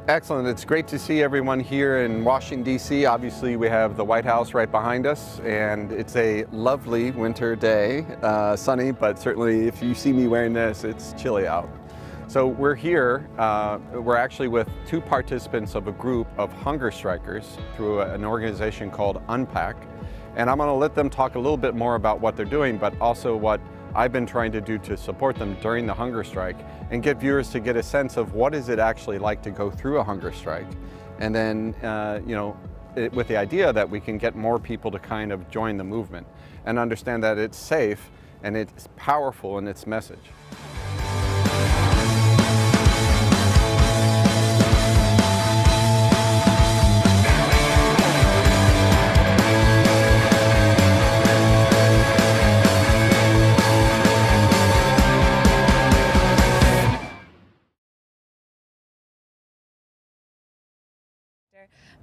Excellent. It's great to see everyone here in Washington, D.C. Obviously, we have the White House right behind us, and it's a lovely winter day, sunny, but certainly if you see me wearing this, it's chilly out. So we're here, we're actually with two participants of a group of hunger strikers through an organization called Un-Pac, and I'm going to let them talk a little bit more about what they're doing, but also what I've been trying to do to support them during the hunger strike and get viewers to get a sense of what is it actually like to go through a hunger strike. And then, with the idea that we can get more people to kind of join the movement and understand that it's safe and it's powerful in its message.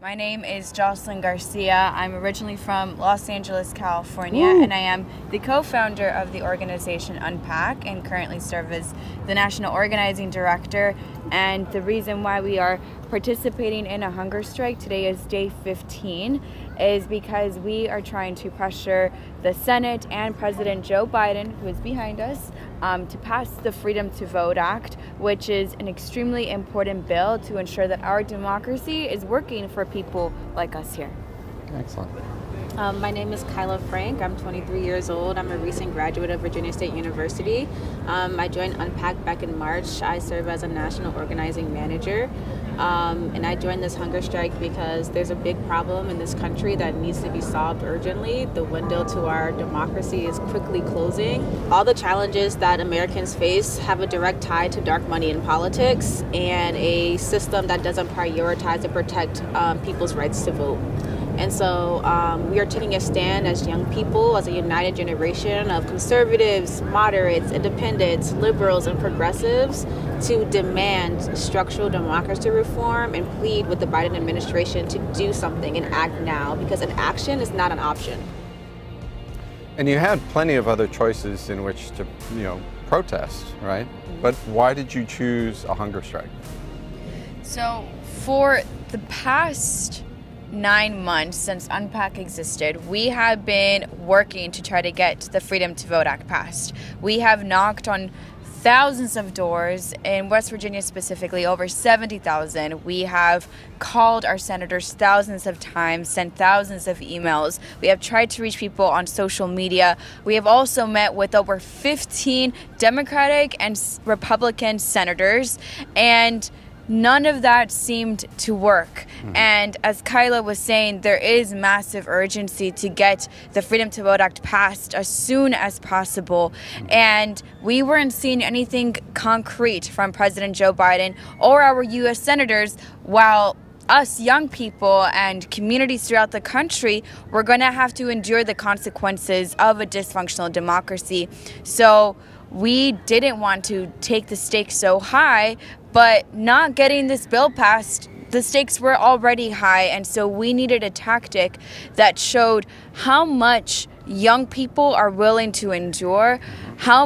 My name is Jocelyn Garcia. I'm originally from Los Angeles, California, and I am the co-founder of the organization Un-Pac and currently serve as the National Organizing Director. And the reason why we are participating in a hunger strike, today is day 15, is because we are trying to pressure the Senate and President Joe Biden, who is behind us, to pass the Freedom to Vote Act, which is an extremely important bill to ensure that our democracy is working for people like us here. Excellent. My name is Kyla Frank. I'm 23 years old. I'm a recent graduate of Virginia State University. I joined Un-Pac back in March. I serve as a national organizing manager. And I joined this hunger strike because there's a big problem in this country that needs to be solved urgently. The window to our democracy is quickly closing. All the challenges that Americans face have a direct tie to dark money in politics and a system that doesn't prioritize and protect people's rights to vote. And so we are taking a stand as young people, as a united generation of conservatives, moderates, independents, liberals, and progressives to demand structural democracy reform and plead with the Biden administration to do something and act now, because inaction is not an option. And you had plenty of other choices in which to, protest, right? Mm-hmm. But why did you choose a hunger strike? So for the past 9 months since Un-Pac existed, we have been working to try to get the Freedom to Vote Act passed. We have knocked on thousands of doors in West Virginia, specifically over 70,000. We have called our senators thousands of times, sent thousands of emails. We have tried to reach people on social media. We have also met with over 15 Democratic and Republican senators, and none of that seemed to work. Mm-hmm. And as Kyla was saying, there is massive urgency to get the Freedom to Vote Act passed as soon as possible. Mm-hmm. And we weren't seeing anything concrete from President Joe Biden or our U.S. senators, while us young people and communities throughout the country were going to have to endure the consequences of a dysfunctional democracy. So we didn't want to take the stakes so high, but not getting this bill passed, the stakes were already high, and so we needed a tactic that showed how much young people are willing to endure, how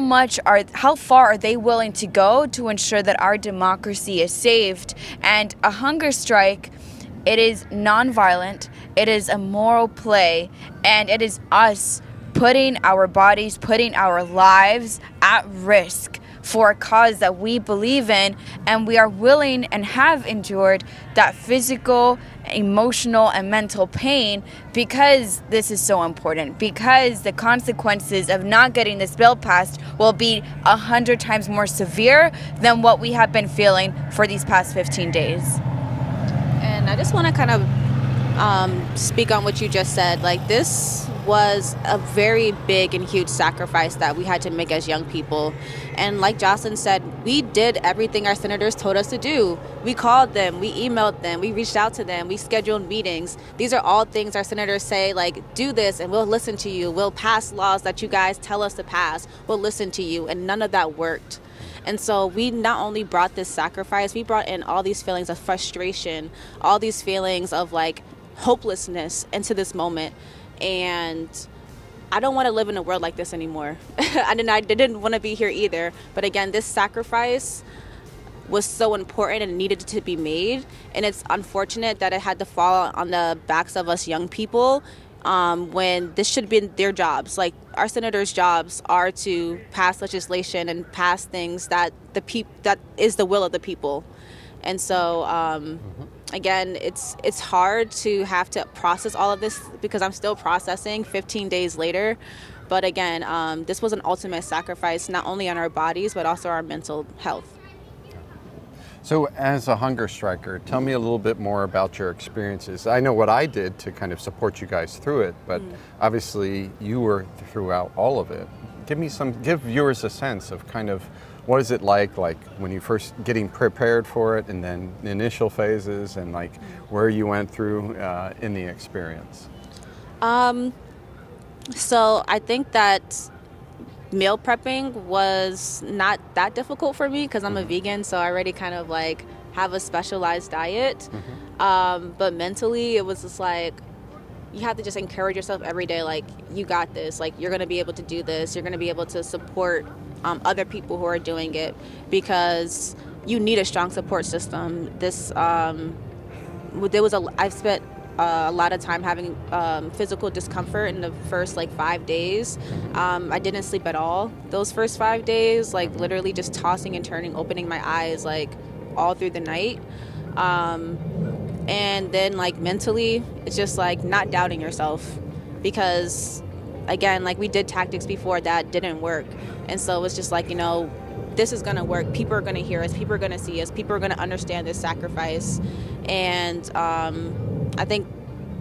far are they willing to go to ensure that our democracy is saved. And a hunger strike, it is nonviolent, it is a moral play, and it is us putting our bodies, putting our lives at risk for a cause that we believe in, and we are willing and have endured that physical, emotional, and mental pain because this is so important, because the consequences of not getting this bill passed will be 100 times more severe than what we have been feeling for these past 15 days. And I just want to kind of speak on what you just said. Like, this was a very big and huge sacrifice that we had to make as young people. And like Jocelyn said, we did everything our senators told us to do. We called them, we emailed them, we reached out to them, we scheduled meetings. These are all things our senators say, like, do this and we'll listen to you. We'll pass laws that you guys tell us to pass. We'll listen to you. And none of that worked. And so we not only brought this sacrifice, we brought in all these feelings of frustration, all these feelings of like hopelessness into this moment. And I don't want to live in a world like this anymore. I didn't want to be here either. But again, this sacrifice was so important and needed to be made. And it's unfortunate that it had to fall on the backs of us young people when this should have been their jobs. Like, our senators' jobs are to pass legislation and pass things that that is the will of the people. And so, again, it's hard to have to process all of this because I'm still processing 15 days later. But again, this was an ultimate sacrifice, not only on our bodies, but also our mental health. So as a hunger striker, tell me a little bit more about your experiences. I know what I did to kind of support you guys through it, but obviously you were throughout all of it. Give viewers a sense of kind of what is it like when you first getting prepared for it, and then the initial phases, and like where you went through in the experience. So I think that meal prepping was not that difficult for me because I'm a vegan, so I already kind of like have a specialized diet. But mentally, it was just like, you have to just encourage yourself every day, like, you got this, like, you're going to be able to do this, you're going to be able to support other people who are doing it, because you need a strong support system. I've spent a lot of time having physical discomfort in the first 5 days. I didn't sleep at all those first 5 days, like literally just tossing and turning, opening my eyes all through the night. And then mentally, it's just not doubting yourself, because again, we did tactics before that didn't work. And so it's just this is going to work. People are going to hear us. People are going to see us. People are going to understand this sacrifice. And I think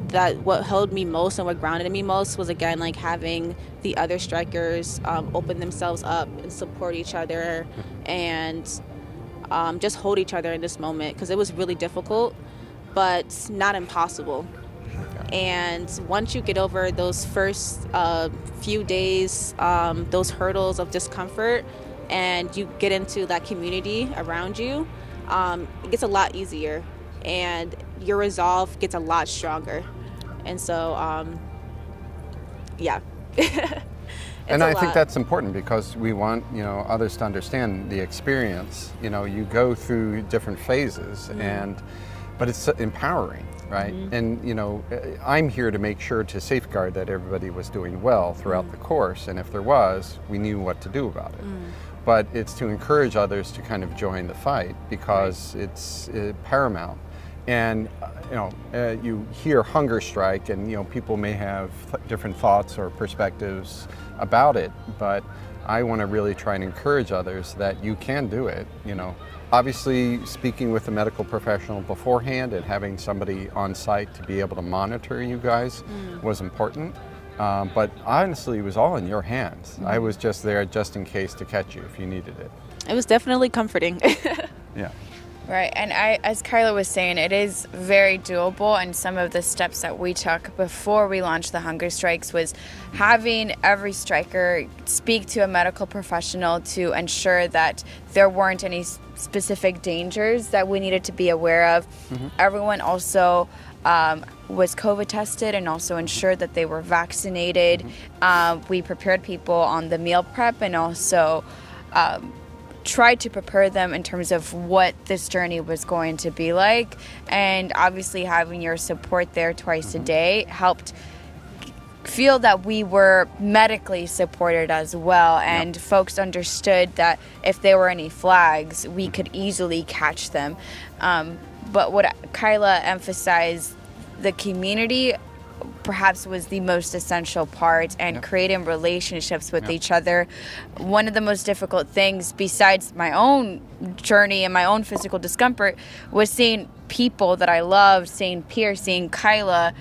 that what held me most and what grounded me most was, again, having the other strikers open themselves up and support each other and just hold each other in this moment, because it was really difficult, but not impossible. And once you get over those first few days, those hurdles of discomfort, and you get into that community around you, it gets a lot easier, and your resolve gets a lot stronger. And so, yeah. And I think that's important, because we want, others to understand the experience. You go through different phases, but it's empowering, right? And, I'm here to make sure to safeguard that everybody was doing well throughout the course. And if there was, we knew what to do about it. But it's to encourage others to kind of join the fight, because it's paramount. And, you hear hunger strike, and, people may have different thoughts or perspectives about it, but I want to really try and encourage others that you can do it. Obviously, speaking with a medical professional beforehand and having somebody on site to be able to monitor you guys was important. But honestly, it was all in your hands. I was just there just in case to catch you if you needed it. It was definitely comforting. Yeah. Right, and as Kyla was saying, it is very doable, and some of the steps that we took before we launched the hunger strikes was having every striker speak to a medical professional to ensure that there weren't any specific dangers that we needed to be aware of. Everyone also was COVID tested, and also ensured that they were vaccinated. We prepared people on the meal prep, and also tried to prepare them in terms of what this journey was going to be like. And obviously having your support there twice a day helped feel that we were medically supported as well, and folks understood that if there were any flags, we could easily catch them. But what Kyla emphasized, the community perhaps was the most essential part, and creating relationships with each other. One of the most difficult things, besides my own journey and my own physical discomfort, was seeing people that I loved, seeing Pierce, seeing Kyla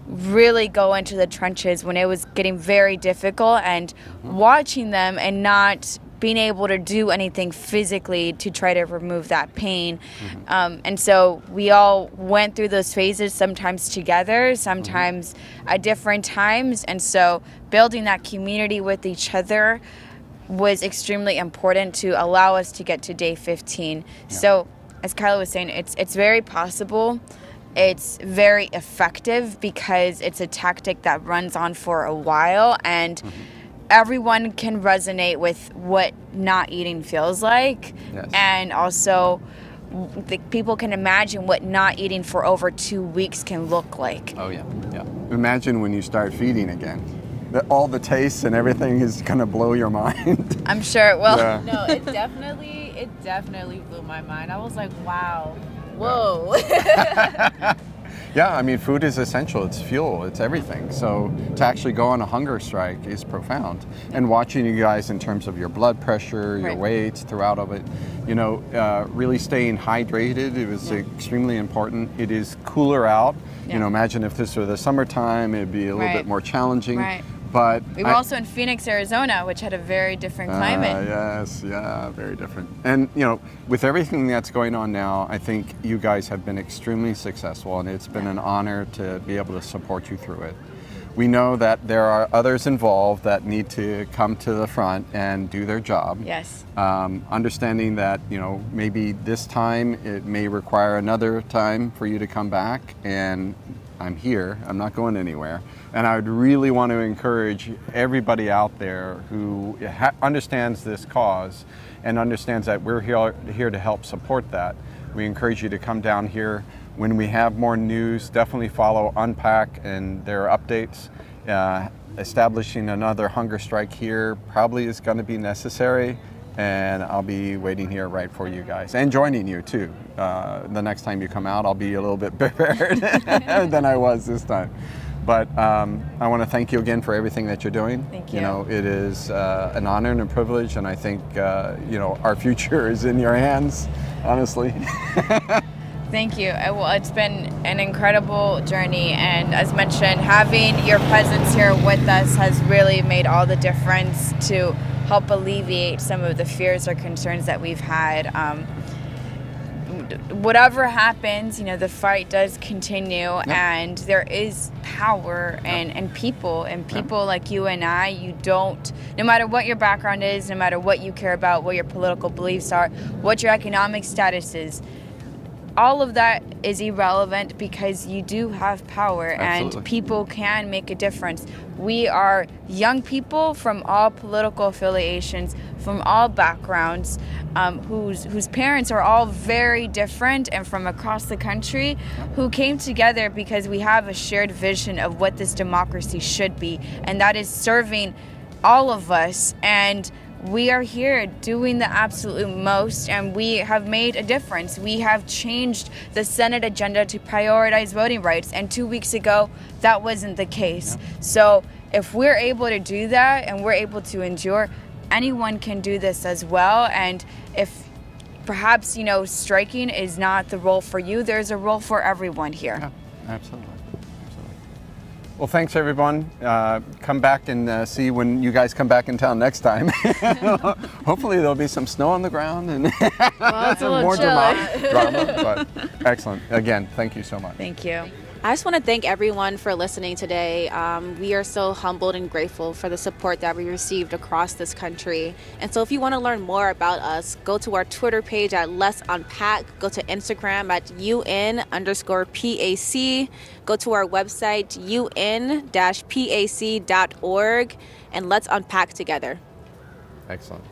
really go into the trenches when it was getting very difficult, and watching them and not being able to do anything physically to try to remove that pain. And so we all went through those phases, sometimes together, sometimes at different times. And so building that community with each other was extremely important to allow us to get to day 15. So as Kyla was saying, it's very possible. It's very effective because it's a tactic that runs on for a while, and everyone can resonate with what not eating feels like. Yes. And also people can imagine what not eating for over 2 weeks can look like. Oh yeah, yeah. Imagine when you start feeding again. All the tastes and everything is gonna blow your mind. I'm sure it will. Yeah. No, it definitely blew my mind. I was like, wow, whoa. Yeah, I mean, food is essential. It's fuel. It's everything. So to actually go on a hunger strike is profound. And watching you guys in terms of your blood pressure, your Right. weight throughout of it, you know, really staying hydrated, it was extremely important. It is cooler out. Yeah. You know, imagine if this were the summertime, it'd be a little Right. bit more challenging. Right. But We were also in Phoenix, Arizona, which had a very different climate. Yes, yeah, very different. And you know, with everything that's going on now, I think you guys have been extremely successful, and it's been an honor to be able to support you through it. We know that there are others involved that need to come to the front and do their job. Yes. Understanding that, you know, maybe this time it may require another time for you to come back, and I'm here, I'm not going anywhere. And I would really want to encourage everybody out there who understands this cause and understands that we're here to help support that. We encourage you to come down here. When we have more news, definitely follow Un-Pac and their updates. Establishing another hunger strike here probably is going to be necessary, and I'll be waiting here right for you guys and joining you too. The next time you come out, I'll be a little bit prepared than I was this time. But I want to thank you again for everything that you're doing. Thank you. You know, it is an honor and a privilege, and I think you know, our future is in your hands, honestly. Thank you. Well, it's been an incredible journey, and as mentioned, having your presence here with us has really made all the difference to help alleviate some of the fears or concerns that we've had. Whatever happens, you know, the fight does continue, and there is power and people like you and I. You don't, no matter what your background is, no matter what you care about, what your political beliefs are, what your economic status is, all of that is irrelevant because you do have power. Absolutely. And people can make a difference. We are young people from all political affiliations, from all backgrounds, whose parents are all very different and from across the country, who came together because we have a shared vision of what this democracy should be, and that is serving all of us. And we are here doing the absolute most, and we have made a difference. We have changed the Senate agenda to prioritize voting rights, and 2 weeks ago that wasn't the case. So if we're able to do that and we're able to endure, anyone can do this as well. And if perhaps, you know, striking is not the role for you, there's a role for everyone here. Yeah, absolutely. Well, thanks everyone. Come back and see when you guys come back in town next time. Hopefully there'll be some snow on the ground and Well, it's a little more chilly. drama, but excellent. Again, thank you so much. Thank you. I just want to thank everyone for listening today. We are so humbled and grateful for the support that we received across this country. And so if you want to learn more about us, go to our Twitter page at Let's Unpack, go to Instagram at UN_PAC, go to our website un-pac.org, and let's unpack together. Excellent.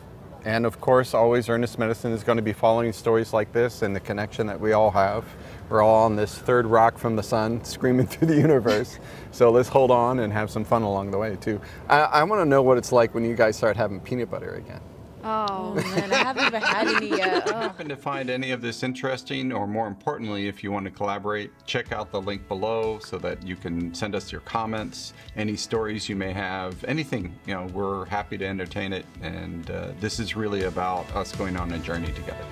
And of course, always Earnest Medicine is going to be following stories like this and the connection that we all have. We're all on this third rock from the sun, screaming through the universe. So let's hold on and have some fun along the way too. I want to know what it's like when you guys start having peanut butter again. Oh man, I haven't even had any yet. If you happen to find any of this interesting, or more importantly, if you want to collaborate, check out the link below so that you can send us your comments, any stories you may have, anything. You know, we're happy to entertain it, and this is really about us going on a journey together.